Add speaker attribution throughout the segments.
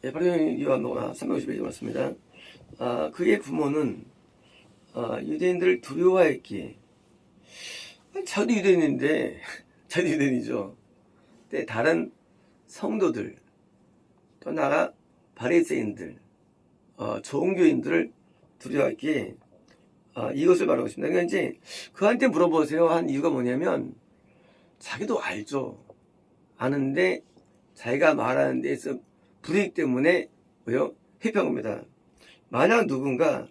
Speaker 1: 예, 바로 요한복음 350페이지 맞습니다. 그의 부모는 유대인들을 두려워했기에, 자기도 유대인인데 자기도 유대인이죠. 근데 다른 성도들, 또 나아가 바리새인들, 종교인들을 두려워했기에 이것을 말하고 있습니다. 그러니까 이제 그한테 물어보세요 한 이유가 뭐냐면, 자기도 알죠. 아는데 자기가 말하는 데에서 불이익 때문에 회피한 겁니다. 만약 누군가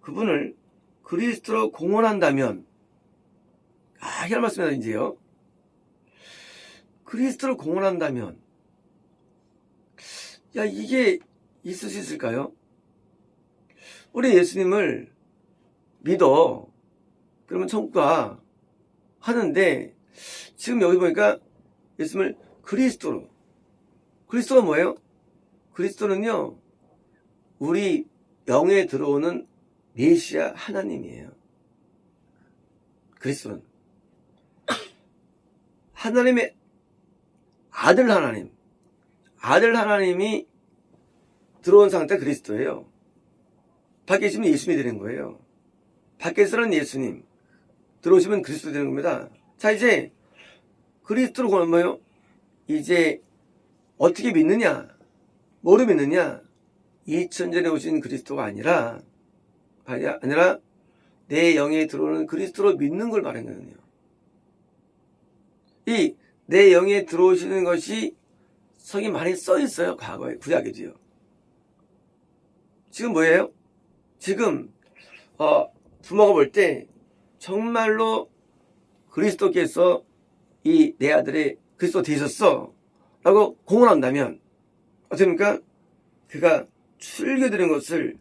Speaker 1: 그분을 그리스도로 공언한다면, 이런 말씀이다 이제요. 그리스도로 공언한다면, 이게 있을 수 있을까요? 우리 예수님을 믿어. 그러면 천국 가. 하는데, 지금 여기 보니까 예수님을 그리스도로. 그리스도가 뭐예요? 그리스도는요, 우리 영에 들어오는 메시아 하나님이에요. 그리스도는 하나님의 아들 하나님이 들어온 상태 그리스도예요. 밖에 있으면 예수님이 되는 거예요. 밖에서는 예수님, 들어오시면 그리스도 되는 겁니다. 자, 이제 그리스도로 보면 뭐예요? 이제 어떻게 믿느냐? 뭐로 믿느냐? 2000전에 오신 그리스도가 아니라 내 영에 들어오는 그리스도로 믿는 걸 말하는 거예요. 이 내 영에 들어오시는 것이 성경 많이 써 있어요. 과거에, 구약에도요. 지금 뭐예요? 지금 부모가 볼 때 정말로 그리스도께서 이 내 아들의 그리스도 되셨어 라고 공언한다면 어떻습니까? 그가 출교되는 것을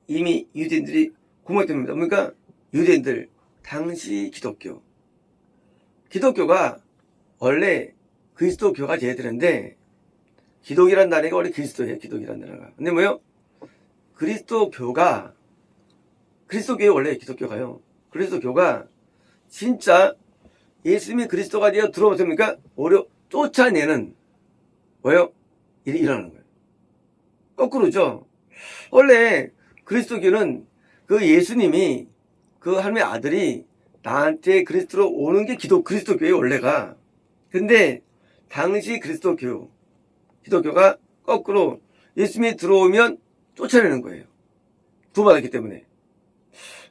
Speaker 1: 이미 유대인들이 공언했답니다. 그러니까 유대인들, 당시 기독교가 원래 그리스도교가 돼야 되는데, 기독이란 나라가 원래 그리스도예요. 기독이란 나라가. 근데 뭐요? 그리스도교회 원래 기독교가요. 그리스도교가 진짜 예수님이 그리스도가 되어 들어오십니까? 오히려 쫓아내는 일이 일어나는 거예요. 거꾸로죠. 원래 그리스도교는 그 예수님이, 그 하나님의 아들이 나한테 그리스도로 오는 게 그리스도교예요, 원래가. 근데 당시 기독교가 거꾸로 예수님이 들어오면 쫓아내는 거예요. 구원받았기 때문에.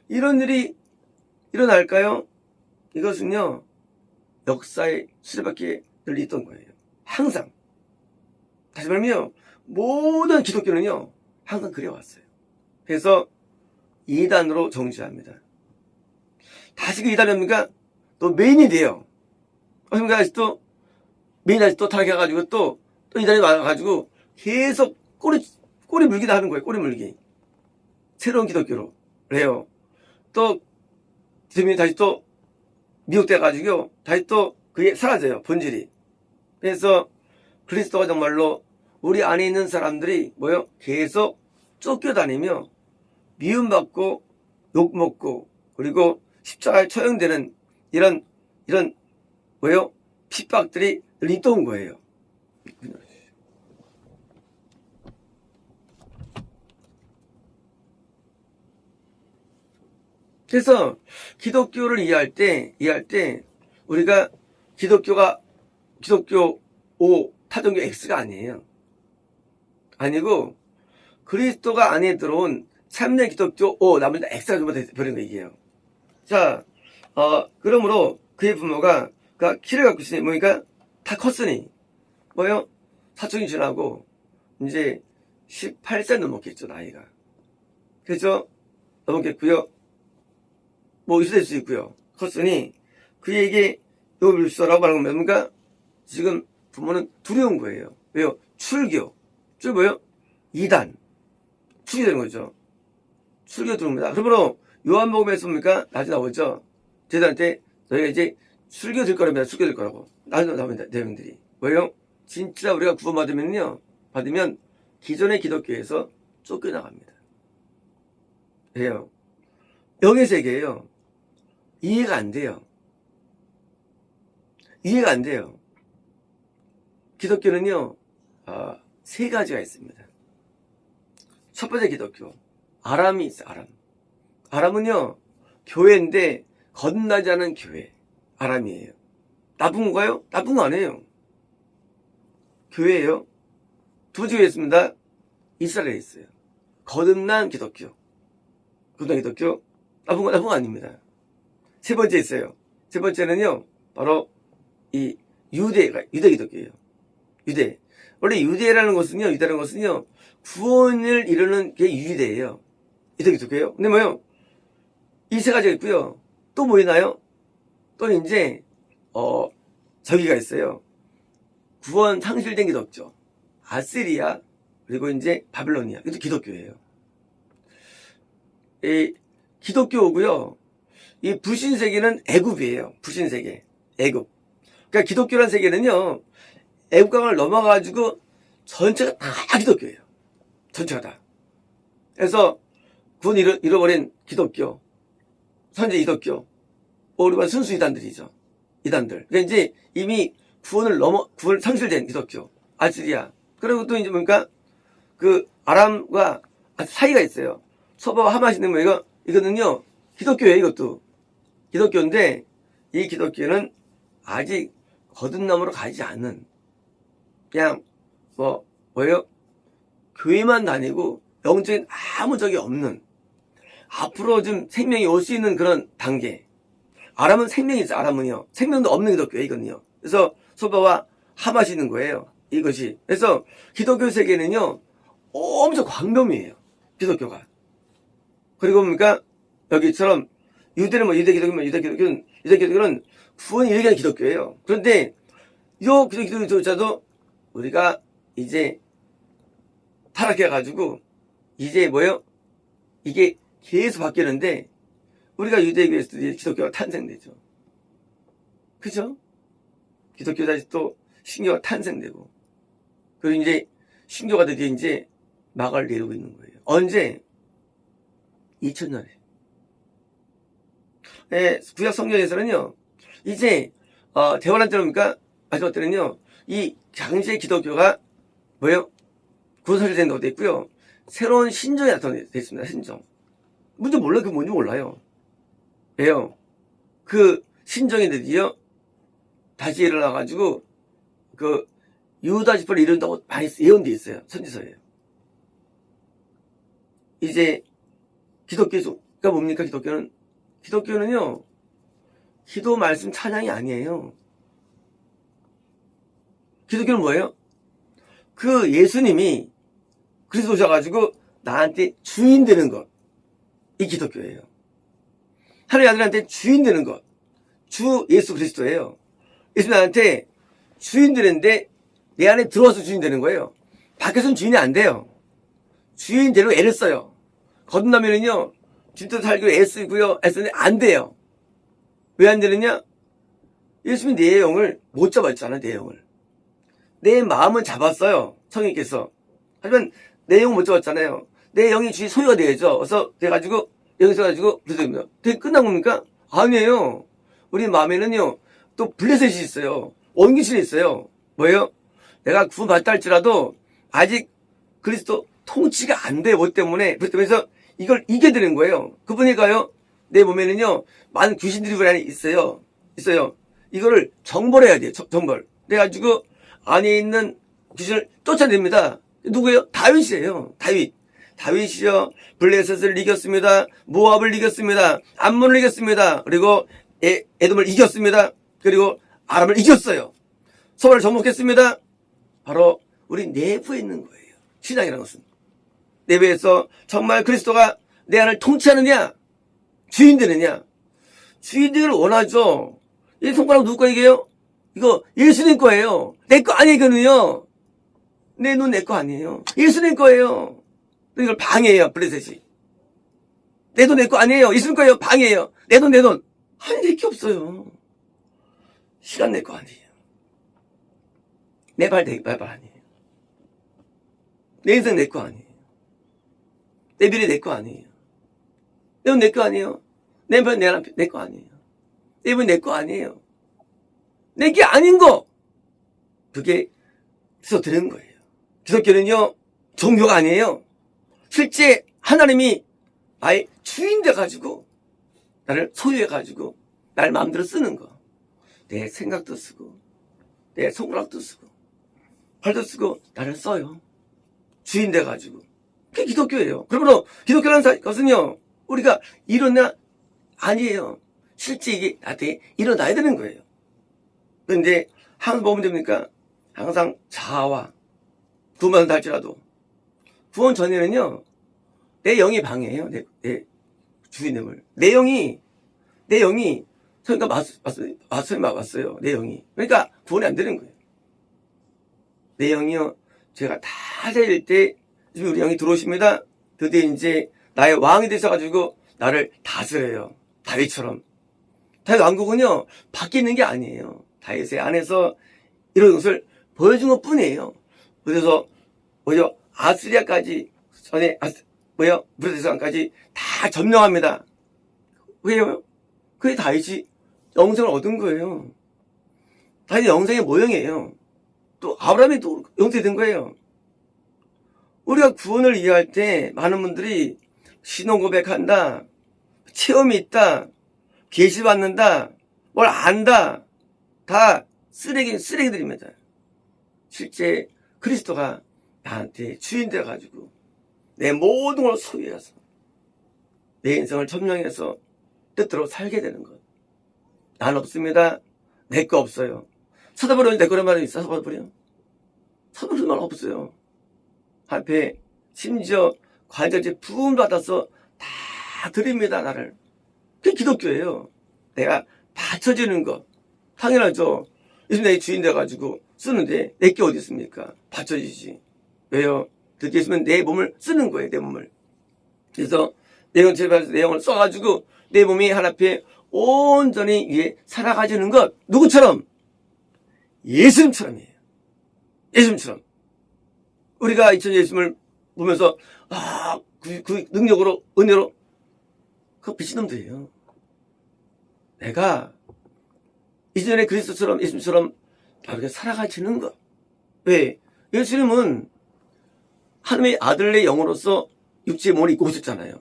Speaker 1: 이런 일이 일어날까요? 이것은요, 역사의 수레바퀴에 늘 있던 거예요. 항상. 다시 말하면 모든 기독교는요, 항상 그래왔어요. 그래서 이단으로 정지합니다. 다시 그 이단이 뭡니까? 또 메인이 돼요. 그러니까 메인이 또 타락해가지고 또 이단이 와가지고 계속 꼬리 물기다 하는 거예요. 꼬리 물기. 새로운 기독교로. 그래요. 또 다시 또 미혹돼가지고 다시 또 그게 사라져요. 본질이. 그래서 그리스도가 정말로 우리 안에 있는 사람들이 계속 쫓겨다니며 미움받고 욕먹고 그리고 십자가에 처형되는 이런 핍박들이 늘 있던 거예요. 그래서 기독교를 이해할 때 우리가 기독교 O, 타종교 X가 아니고 그리스도가 안에 들어온 참된 기독교 O, 나머지 X가 되는 거 이게요. 자, 그러므로 그의 부모가 키를 갖고 있으니 다 컸으니 사춘기 지나고 이제 18세 넘었겠죠, 나이가. 그래서 넘었겠고요. 있을 수 있고요. 컸으니 그에게 요밀서라고 말하는 겁니다. 지금 부모는 두려운 거예요. 왜요? 출교 이단. 출교되는 거죠. 출교 들어옵니다. 그러므로 요한복음에서 뭡니까? 나중에 나오죠. 제자한테 너희가 이제 출교될 거랍니다. 출교될 거라고. 나중에 나옵니다. 내용들이. 진짜 우리가 받으면 기존의 기독교에서 쫓겨나갑니다. 왜요? 영의 세계예요. 이해가 안 돼요. 기독교는요, 세 가지가 있습니다. 첫 번째 기독교. 아람이 있어요, 아람. 아람은요, 교회인데 거듭나지 않은 교회. 아람이에요. 나쁜 건가요? 나쁜 거 아니에요. 교회예요. 두 번째 교회 있습니다. 이스라엘에 있어요. 거듭난 기독교. 거듭난 기독교. 나쁜 거 아닙니다. 세 번째 있어요. 세 번째는요, 바로 이 유대 기독교예요. 유대. 원래 유대라는 것은요, 구원을 이루는 게 유대예요. 유대 기독교예요. 근데 뭐요? 이 세 가지가 있고요. 또 뭐 있나요? 또 이제, 저기가 있어요. 구원 상실된 기독교. 아시리아, 그리고 이제 바빌로니아. 이것도 기독교예요. 이 기독교고요. 이 불신 세계는 애굽이에요. 불신 세계. 애굽. 그러니까 기독교란 세계는요. 애국강을 넘어가지고 전체가 다 기독교예요. 전체가 다. 그래서 구원 잃어버린 기독교, 선제 기독교, 우리만 순수 이단들이죠. 이단들. 그러니까 이제 이미 구원 상실된 기독교, 아시리아. 그리고 또 이제 뭡니까? 그 아람과 사이가 있어요. 서바와 하마시는 뭐 이거는요. 기독교예요, 이것도. 기독교인데 이 기독교는 아직 거듭남으로 가지 않는 그냥 뭐예요? 교회만 다니고 영적인 아무 적이 없는 앞으로 좀 생명이 올 수 있는 그런 단계. 아람은 생명이 있어요. 아람은요. 생명도 없는 기독교예요. 이거는요. 그래서 소바와 하마시는 거예요. 이것이. 그래서 기독교 세계는요. 엄청 광범위해요. 기독교가. 그리고 뭡니까? 여기처럼 유대는 유대 기독교는 구원이 이르게 기독교예요. 그런데 이 기독교조차도 우리가 이제 타락해가지고 이제 뭐예요? 이게 계속 바뀌는데 우리가 유대교에서도 기독교가 탄생되죠. 그죠? 기독교 다시 또 신교가 탄생되고 그리고 이제 신교가 드디어 이제 막을 내리고 있는 거예요. 언제? 2000년에. 네, 구약 성경에서는요. 이제 대원한 때입니까? 마지막 때는요. 이 당시의 기독교가 뭐예요? 구원설이 된다고 되어 있고요. 새로운 신정이 나타났습니다. 신정. 뭔지 몰라요. 그게 뭔지 몰라요. 왜요? 그 신정이 드디어 다시 일어나가지고 그 유다 지파를 이룬다고 많이 예언되어 있어요. 선지서예요. 이제 기독교가 뭡니까? 기독교는요. 기도 말씀 찬양이 아니에요. 기독교는 뭐예요? 그 예수님이 그리스도 오셔가지고 나한테 주인 되는 것. 이 기독교예요. 하나님 아들한테 주인 되는 것. 주 예수 그리스도예요. 예수 나한테 주인 되는데 내 안에 들어와서 주인 되는 거예요. 밖에서는 주인이 안 돼요. 주인 되려고 애를 써요. 거듭나면은요. 진짜 살기로 애쓰고요. 애쓰는데 안 돼요. 왜 안 되느냐? 예수님이 내 영을 못 잡았잖아. 내 영을. 내 마음은 잡았어요. 성령께서. 하지만 내 영을 못 잡았잖아요. 내 영이 주의 소유가 되야죠. 그래서 돼가지고 여기서 가지고 그래서 되게 끝난 겁니까? 아니에요. 우리 마음에는요. 또 블레셋이 있어요. 원기신이 있어요. 뭐예요? 내가 구원받다 할지라도 아직 그리스도 통치가 안 돼. 뭐 때문에. 그래서 이걸 이겨야 되는 거예요. 그분이가요. 내 몸에는요. 많은 귀신들이 안에 있어요. 이거를 정벌해야 돼요. 정벌. 그래가지고 안에 있는 귀신을 쫓아냅니다. 누구예요? 다윗이에요. 다윗이요. 블레셋을 이겼습니다. 모압을 이겼습니다. 암몬을 이겼습니다. 그리고 에돔을 이겼습니다. 그리고 아람을 이겼어요. 서로를 정복했습니다. 바로 우리 내부에 있는 거예요. 신앙이라는 것은. 내부에서 정말 그리스도가 내 안을 통치하느냐? 주인 되느냐? 주인 되기를 원하죠. 이 손가락 누구 거 이게요? 이거 예수님 거예요. 내 거 아니에요, 이거는요. 내 눈 내 거 아니에요. 예수님 거예요. 이걸 방해해요, 블레셋이. 내 돈 내 거 아니에요. 예수님 거예요. 방해해요. 내 돈. 아니, 내 게 없어요. 시간 내 거 아니에요. 내 발 아니에요. 내 인생 내 거 아니에요. 내 미래 내 거 아니에요. 내 돈 내 거 아니에요. 내 편 내 거 아니에요. 내 분 내 거 아니에요. 내 게 아닌 거. 그게 그래서 드는 거예요. 기독교는요, 종교가 아니에요. 실제 하나님이 나의 주인 돼가지고, 나를 소유해가지고, 나를 마음대로 쓰는 거. 내 생각도 쓰고, 내 손가락도 쓰고, 발도 쓰고, 나를 써요. 주인 돼가지고. 그게 기독교예요. 그러므로 기독교라는 것은요, 우리가 일어나, 아니에요. 실제 이게 나한테 일어나야 되는 거예요. 그런데 항상 보면 됩니까? 항상 자아와 구원받는다 할지라도 구원 전에는요, 내 영이 방해해요. 내 주인임을. 내 영이 그러니까 맞았어요. 내 영이. 그러니까 구원이 안 되는 거예요. 내 영이요, 제가 다 될 때 우리 영이 들어오십니다. 드디어 이제 나의 왕이 되셔가지고 나를 다스려요. 다윗처럼. 다윗 왕국은요, 밖에 있는 게 아니에요. 다윗의 안에서 이런 것을 보여준 것 뿐이에요. 그래서 아스리아까지 전에 무르대산까지 다 점령합니다. 왜요? 그게 다윗이 영생을 얻은 거예요. 다윗이 영생의 모형이에요. 또 아브라함이 또 영생이 된 거예요. 우리가 구원을 이해할 때 많은 분들이 신앙 고백한다, 체험이 있다, 계시 받는다, 뭘 안다, 다 쓰레기들입니다. 실제 그리스도가 나한테 주인 되어가지고 내 모든 걸 소유해서 내 인생을 점령해서 뜻대로 살게 되는 것. 난 없습니다. 내 거 없어요. 쳐다보려니 내 거란 말이 있어. 쳐다버려. 쳐다보는 말 없어요. 앞에 심지어 관절제 부음 받아서 다 드립니다. 나를. 그게 기독교예요. 내가 받쳐주는 거. 당연하죠. 예수님 내 주인 돼가지고 쓰는데 내 게 어디 있습니까? 받쳐주지. 왜요? 드디어 예수님은 내 몸을 쓰는 거예요. 내 몸을. 그래서 내 영을 써가지고 내 몸이 하나님 앞에 온전히 위에 살아가지는 것. 누구처럼? 예수님처럼이에요. 예수님처럼. 우리가 2000년 예수님을 보면서 그 능력으로, 은혜로, 그거 미친놈들이에요. 내가 이전에 그리스도처럼, 예수님처럼 이렇게 살아가지는 것. 왜? 예수님은 하나님의 아들의 영으로서 육체의 몸을 입고 오셨잖아요.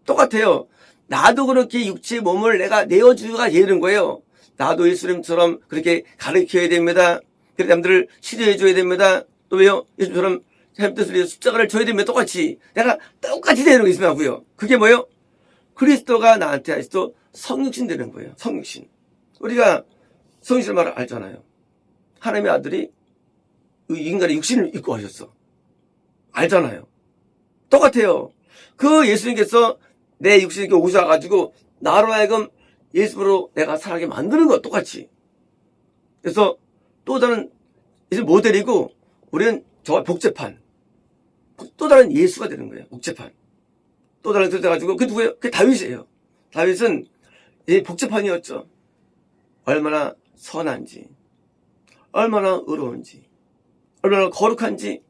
Speaker 1: 똑같아요. 나도 그렇게 육체의 몸을 내가 내어주가 되는 거예요. 나도 예수님처럼 그렇게 가르쳐야 됩니다. 그렇게 남들을 치료해줘야 됩니다. 또 왜요? 예수님처럼 하나님 뜻을 위해서 십자가를 져야 됩니다. 똑같이. 내가 똑같이 되는 거 있으면 하고요. 그게 뭐예요? 그리스도가 나한테 아직도 성육신 되는 거예요. 성육신. 우리가 성육신 말을 알잖아요. 하나님의 아들이 인간의 육신을 입고 하셨어. 알잖아요. 똑같아요. 그 예수님께서 내 육신을 입고 오셔가지고 나로 하여금 예수로 내가 살게 만드는 것 똑같이. 그래서 또 다른 예수 모델이고 우리는 저와 복제판. 또 다른 예수가 되는 거예요. 복제판. 또 다른 예수가 돼가지고 그게 누구예요? 그게 다윗이에요. 다윗은 이 복제판이었죠. 얼마나 선한지, 얼마나 의로운지, 얼마나 거룩한지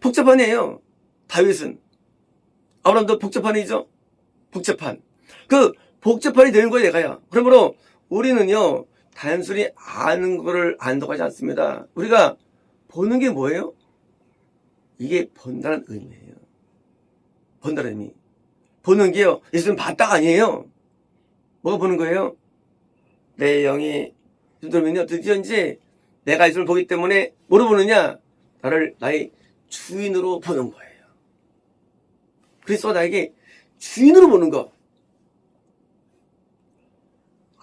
Speaker 1: 복제판이에요. 다윗은. 아브라함도 복제판이죠. 복제판. 그 복제판이 되는 거예요, 내가요. 그러므로 우리는요, 단순히 아는 거를 안다고 하지 않습니다. 우리가 보는 게 뭐예요? 이게 본다는 의미예요. 본다는 의미. 보는 게요, 예수님 봤다가 아니에요. 뭐가 보는 거예요? 내 영이 좀 들면요, 드디어 이제 내가 예수님을 보기 때문에 뭐로 보느냐? 나의 주인으로 보는 거예요. 그리스도가 나에게 주인으로 보는 거.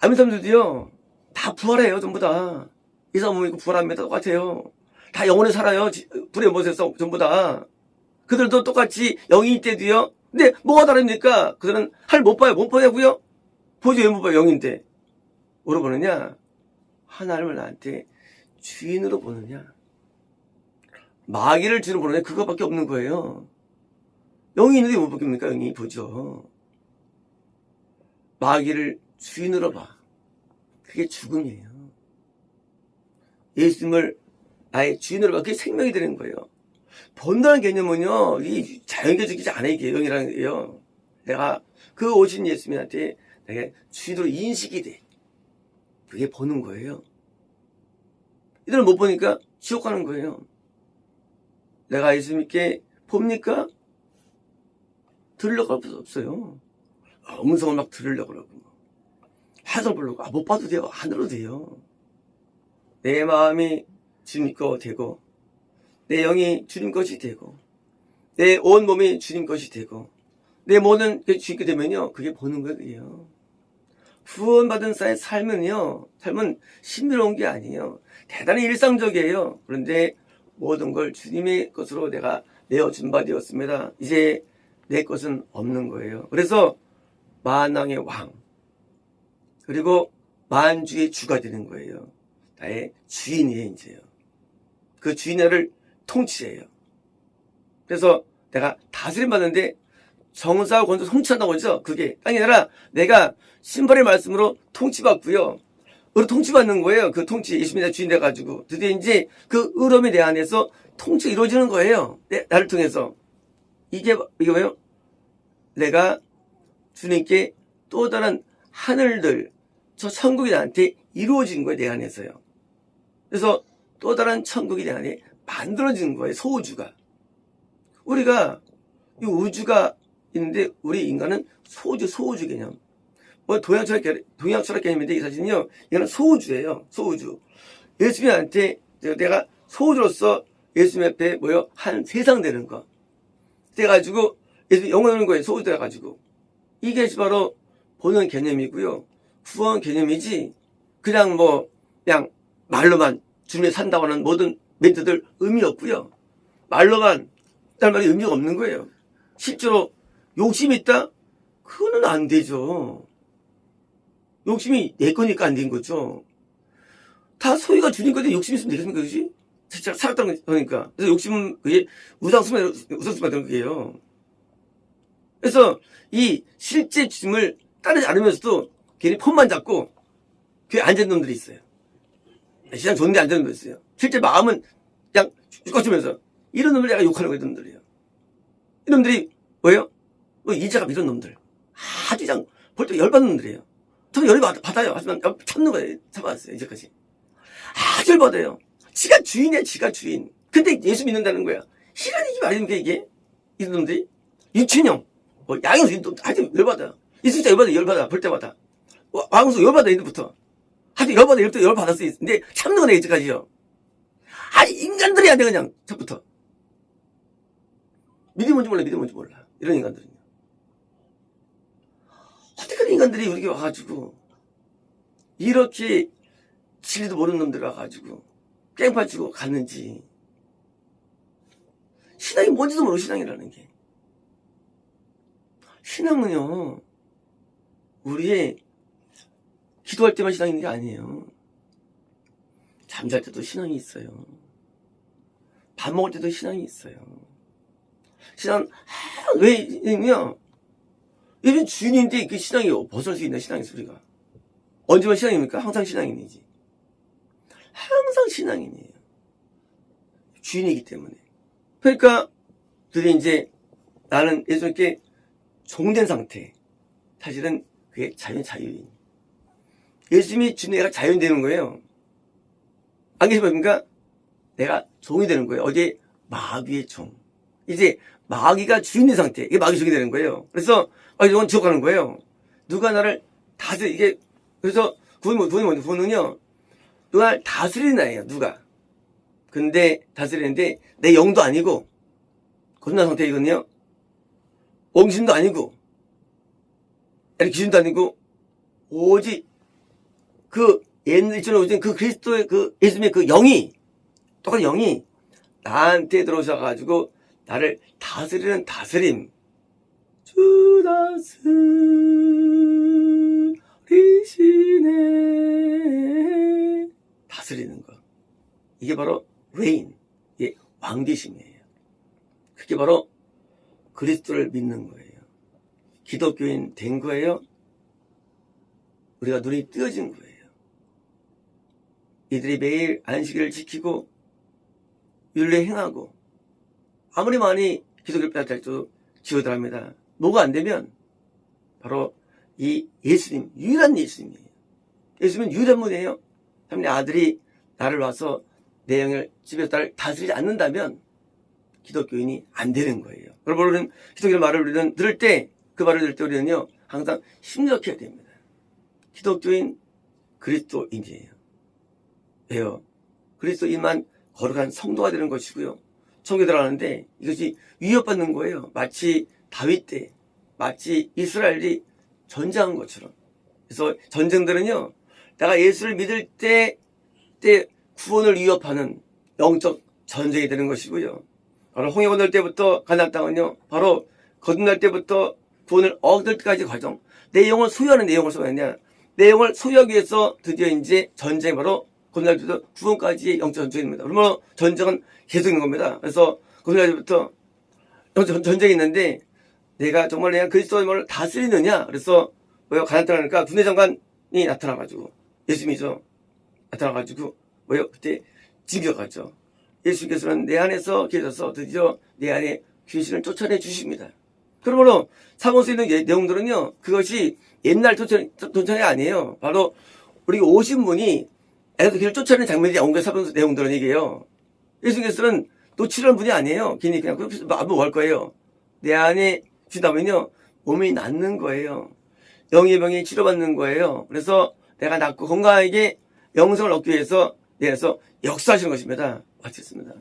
Speaker 1: 아멘 사람들도요, 다 부활해요, 전부 다. 이사 몸이고 부활합니다. 똑같아요. 다 영원히 살아요. 불의 못에서 전부 다. 그들도 똑같이 영이 때도요. 근데 뭐가 다릅니까? 그들은 할 못 봐요. 못 보냐고요? 보지 왜 못 봐요? 영인데. 뭐로 보느냐? 하나님을 나한테 주인으로 보느냐? 마귀를 주인으로 보느냐? 그거밖에 없는 거예요. 영이 있는데 못 보겠습니까? 영이 보죠. 마귀를 주인으로 봐. 그게 죽음이에요. 예수님을 나의 주인으로 봐. 그게 생명이 되는 거예요. 본다는 개념은요, 이 자연계적이지 않아요. 이게 영이라는 게요. 내가 그 오신 예수님한테 내가 주인으로 인식이 돼. 그게 보는 거예요. 이들은 못 보니까 지옥 가는 거예요. 내가 예수님께 봅니까? 들으려고 할 수 없어요. 음성을 막 들으려고 그러고 환상 부르고 못 봐도 돼요. 안 들어도 돼요. 내 마음이 주님 거 되고 내 영이 주님 것이 되고 내 온 몸이 주님 것이 되고 내 모든 게 주님께 되면요. 그게 보는 거예요. 구원받은 자의 삶은 신비로운 게 아니에요. 대단히 일상적이에요. 그런데 모든 걸 주님의 것으로 내가 내어준 바 되었습니다. 이제 내 것은 없는 거예요. 그래서 만왕의 왕 그리고 만주의 주가 되는 거예요. 나의 주인이에요. 이제요. 그 주인을 통치해요. 그래서 내가 다스림 받는데 정사와 권세 통치한다고 하죠. 그게 땅이 아니라 내가 신발의 말씀으로 통치받고요. 으로 통치받는 거예요. 그 통치 예수님이 내 주인 돼가지고 드디어 이제 그 의로움이 내 안에서 통치가 이루어지는 거예요. 나를 통해서 이게 뭐예요? 내가 주님께 또 다른 하늘들 저 천국이 나한테 이루어진 거예요. 내 안에서요. 그래서 또 다른 천국이 내 안에 만들어지는 거예요. 소우주가. 우리가 이 우주가 있는데 우리 인간은 소우주 개념. 뭐 동양 철학 개념인데 이 사진은요. 이거는 소우주예요. 소우주. 예수님한테 내가 소우주로서 예수님 앞에 한 세상 되는 거. 돼가지고 예수님 영원 오는 거예요. 소우주 돼가지고. 이게 바로 보는 개념이고요. 구원 개념이지 그냥 그냥 말로만 주님이 산다고 하는 모든 멘트들 의미 없고요. 말로만 할 말이 의미가 없는 거예요. 실제로 욕심이 있다? 그거는 안 되죠. 욕심이 내 거니까 안 된 거죠. 다 소유가 주님 건데 욕심 있으면 되겠습니까? 그지? 진짜 살았다는 거니까. 그래서 욕심은 그게 우상숭배는 거예요. 그래서 이 실제 주님을 따르지 않으면서도 괜히 폰만 잡고 교회 앉은 놈들이 있어요. 시장 좋은데 앉은 놈들이 있어요. 실제 마음은 그냥 죽어주면서 이런 놈들 내가 욕하는 거예요. 이놈들이요. 이놈들이 뭐예요? 이자가 이런 놈들. 아주 그냥 볼 때 열받는 놈들이에요. 저는 열이 받아요. 하지만 참는 거예요. 참아왔어요. 이제까지. 아주 열받아요. 지가 주인이야. 지가 주인. 근데 예수 믿는다는 거야. 희한하게 말입니까 이게? 이런 놈들이. 유치형. 양형수 아주 열받아요. 이 진짜 열받아. 볼 때마다. 왕수 열받아. 이제부터. 아주 열받아. 열받았어요. 근데 참는 거네. 이제까지요. 아니 인간들이 안 돼. 그냥 첫부터. 믿음 뭔지 몰라. 이런 인간들은요. 어떻게 그런 인간들이 우리에게 와가지고 이렇게 진리도 모르는 놈들 와가지고 깽판 치고 갔는지. 신앙이 뭔지도 모르고 신앙이라는 게. 신앙은요. 우리의 기도할 때만 신앙이 있는 게 아니에요. 잠잘 때도 신앙이 있어요. 밥 먹을 때도 신앙이 있어요. 신앙 왜 있냐? 예수님 주인인데 그 신앙이 벗어날 수 있나? 신앙의 소리가 언제만 신앙입니까? 항상 신앙인이지. 항상 신앙인이에요. 주인이기 때문에. 그러니까 그들이 이제 나는 예수님께 종된 상태. 사실은 그게 자유인. 예수님이 주인 내가 자유인 되는 거예요. 안 계십니까? 내가 종이 되는 거예요. 어제 마귀의 종. 이제 마귀가 주인인 상태. 이게 마귀 종이 되는 거예요. 그래서 이건 지옥 가는 거예요. 누가 나를 이게 그래서 구원은요. 누가 나를 다스리는 아이예요. 누가. 근데 다스리는데 내 영도 아니고 거듭난 상태이거든요. 옹심도 아니고 기준도 아니고 오직 그 옛날처럼 그 그리스도의 그 예수님의 그 영이 똑같은 영이 나한테 들어오셔가지고 나를 다스리는 다스림. 주 다스리시네. 다스리는 거. 이게 바로 레인, 왕되심이에요. 그게 바로 그리스도를 믿는 거예요. 기독교인 된 거예요. 우리가 눈이 뜨어진 거예요. 이들이 매일 안식일을 지키고 율례 행하고 아무리 많이 기독교를 빼앗다 해도 지어들 합니다. 뭐가 안 되면 바로 이 예수님, 유일한 예수님이에요. 예수님은 유일한 분이에요. 하나님의 아들이 나를 와서 내 영을 집에서 나를 다스리지 않는다면 기독교인이 안 되는 거예요. 여러분, 기독교 말을 우리는 들을 때, 그 말을 들을 때 우리는요, 항상 심각해야 됩니다. 기독교인 그리스도인이에요. 왜요? 그리스도인만 거룩한 성도가 되는 것이고요. 천국에 들어가는데 이것이 위협받는 거예요. 마치 다윗 때, 마치 이스라엘이 전쟁한 것처럼. 그래서 전쟁들은요, 내가 예수를 믿을 때 구원을 위협하는 영적 전쟁이 되는 것이고요. 바로 홍해 건널 때부터 가나안 땅은요, 바로 거듭날 때부터 구원을 얻을 때까지 과정. 내 영을 소유하는 내용을 소유하냐. 내 영을 소유하기 위해서 드디어 이제 전쟁, 바로 거듭날 때부터 구원까지의 영적 전쟁입니다. 그러면 전쟁은 계속 있는 겁니다. 그래서 거듭날 때부터 영적 전쟁이 있는데 내가 정말 내가 그리스도를 다스리느냐. 그래서 뭐요? 가나안 땅이니까 군대 장관이 나타나가지고 예수님이죠. 나타나가지고 뭐요? 그때 징겨가죠. 예수님께서는 내 안에서 계셔서 드디어 내 안에 귀신을 쫓아내 주십니다. 그러므로 사본서에 있는 내용들은요, 그것이 옛날 도전이 아니에요. 바로 우리 오신 분이 애도 길을 쫓아내는 장면이 나온 게 사본서 내용들은 얘기해요. 예수님께서는 놓치려는 분이 아니에요. 괜히 그냥 한번 뭐 할 거예요. 내 안에 주다면요, 몸이 낫는 거예요. 영의 병이 치료받는 거예요. 그래서 내가 낫고 건강하게 영성을 얻기 위해서 내에서 역사하시는 것입니다. 마치겠습니다.